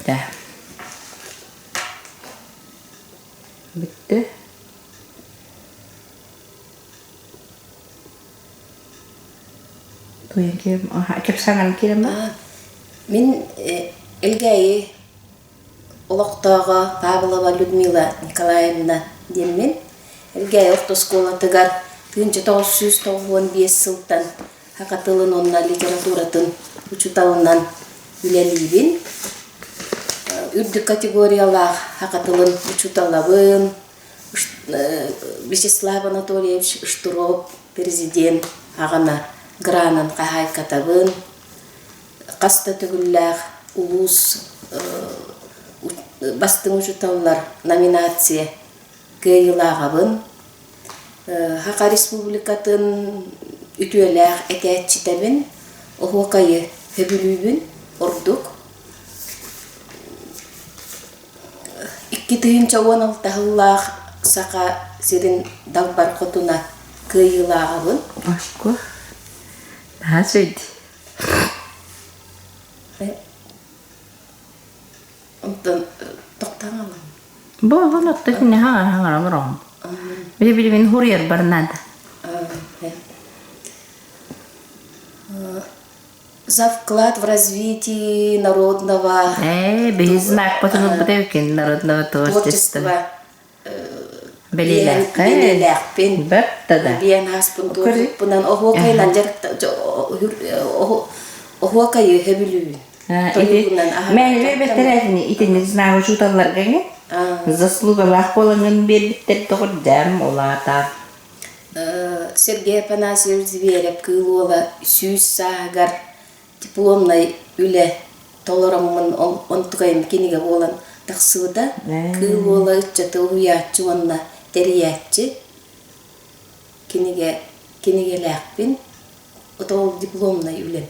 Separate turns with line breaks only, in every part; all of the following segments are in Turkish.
Да. Bitti. Tuyen kim? Kep sangan kirim mi?
Мен Элгайы Олоқтағы Павлова Людмила Николаевна деммен. Элгайы ортоскола тыгар 1995 жылдан хақатылын онна литературатын учуталынан үлелейбін. Үрдік категориялар хақатылын учуталабын. Вячеслав Анатольевич Штуров, президент, ағана гранын қағай катабын. Қаста түгілләр улус бастың учуталар номинация кыйылағабын. Хақа республикатын үтүеләр әкәтчитәбін. Оғуақайы хөбілүйбін, ордук. 2016 сақа серин далбар қотуна кыйылағабын.
Ашко. Daha söyledi.
Ondan toktağım.
Bu anlattı ki ne hangi rom. Bir ben hurriyer barnada.
За вклад в развитие народного
без знак потом бутылки народного творчества.
Белелякпен.
Баттада.
Биен хаспын турпунан охуакайлан жарыкта охуакайы хөбүлүү.
Мен беттересini итini знаю жуталар гене. Заслуга лахполанган бербиттер тогор дам олата.
Сергей Афанасьевич Зверев кылола сүйс сагар дипломный үле толорамын онтугайым кениге болан тақсыда кылола ыччаты уячы онна териячы кениге лякпин отол дипломный үле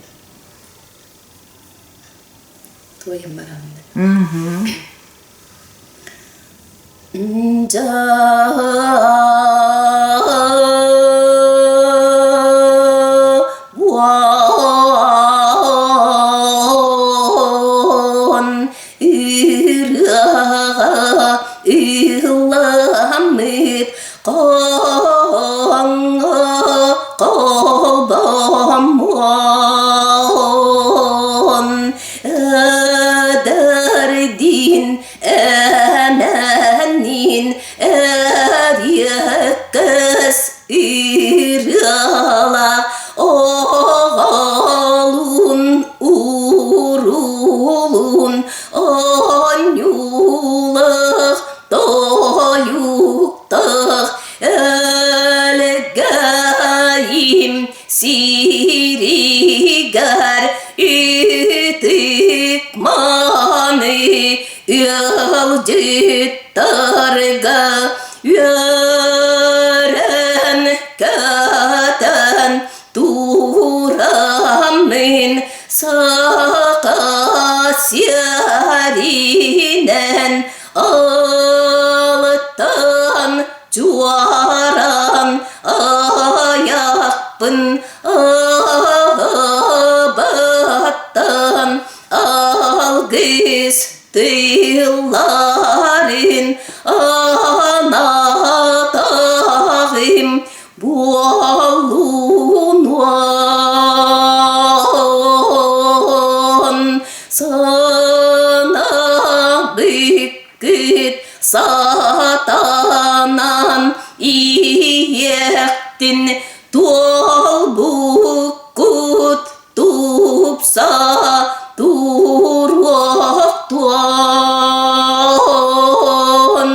тоем барамын. Satanan iyektin tuol bukut tupsa turvoktuon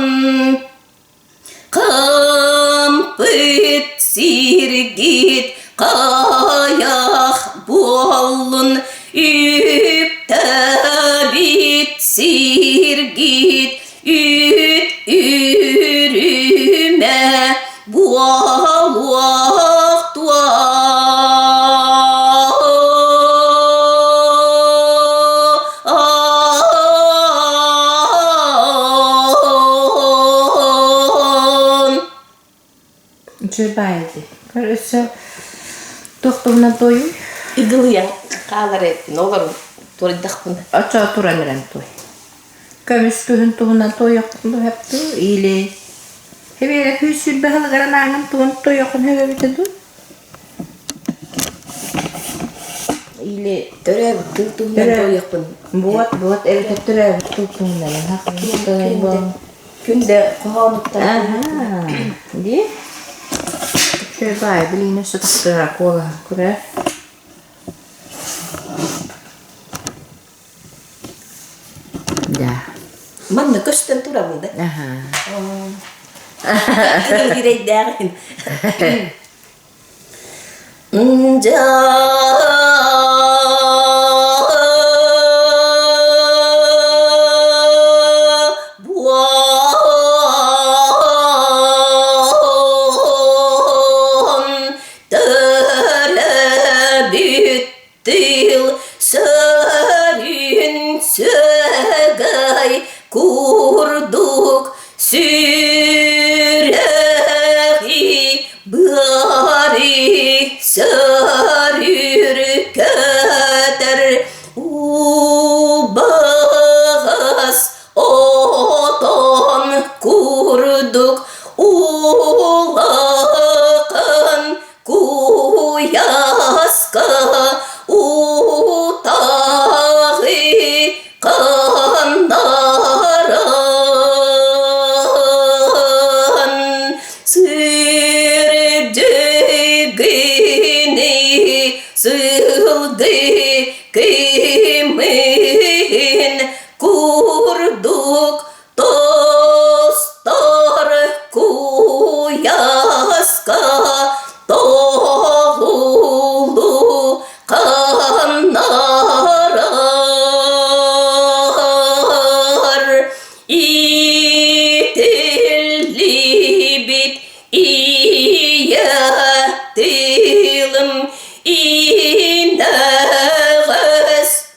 kampit sirgit kayak bollun üptabit sirgit yürüme bualak tuan.
Cübaydi. Karısı doktoruna doyuyor.
İdil yang kalar ettin olur mu? Tuolidak bunu.
Aça turamıram toy. Kömüs kühün tuğundan toy yoktu hep tu iyili. Hebere hüsül bahalı garanağın tuğun toy yokun hebe bitedu. İyili.
Töre tuğundan toyak bunu.
Buat evet hep töre tuğundan. Hakikaten.
Günde kohanlıktan.
Aha. Di. Şöyle bay bilin nasıl taktıra kola kure. Ya.
Manna kösten turamında.
Aha.
Kırıl girey dergin. Kurduk süreyi bari sarır kader ubaz oton kurduk ulakan kuyaska utağı kandaran sırcıgını sıldı kimin kurduk dostlar kuyaska doğulu kanlar itilli bit iyetilim inağız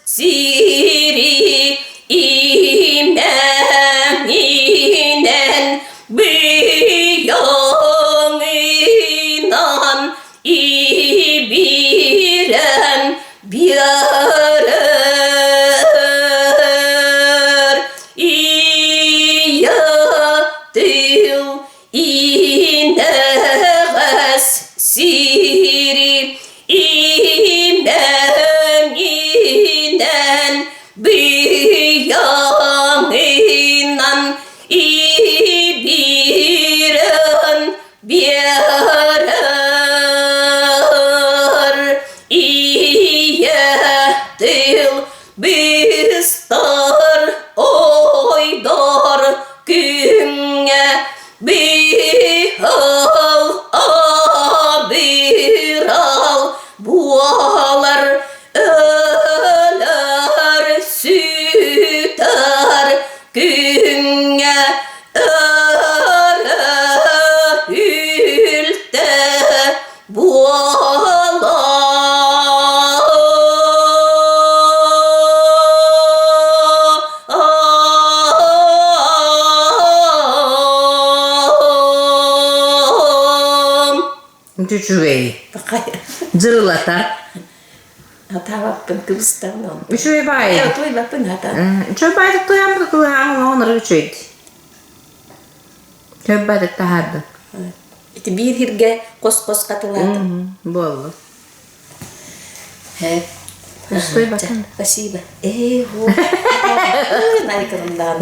siri imeminen biyanınan ibiren birer iyatil inağız siri imeminen biyanınan ibiren birer iyetil bistar oydar günge bihal abiral bualar öler süter günge öre hülte
Cücüveyi.
Bakaya.
Cırılatan.
Hata bakın Kıbrıs'tan oldu.
Üçüve bay.
Evet, oy bakın hata.
Çöp aydık doyamadık ama onları üçüydü. Çöp aydık da hardı.
İşte bir hirge kos katılardı.
Bollu.
He.
Üstüye bakın.
Спасибо. Эй, вот. Найкарымдан.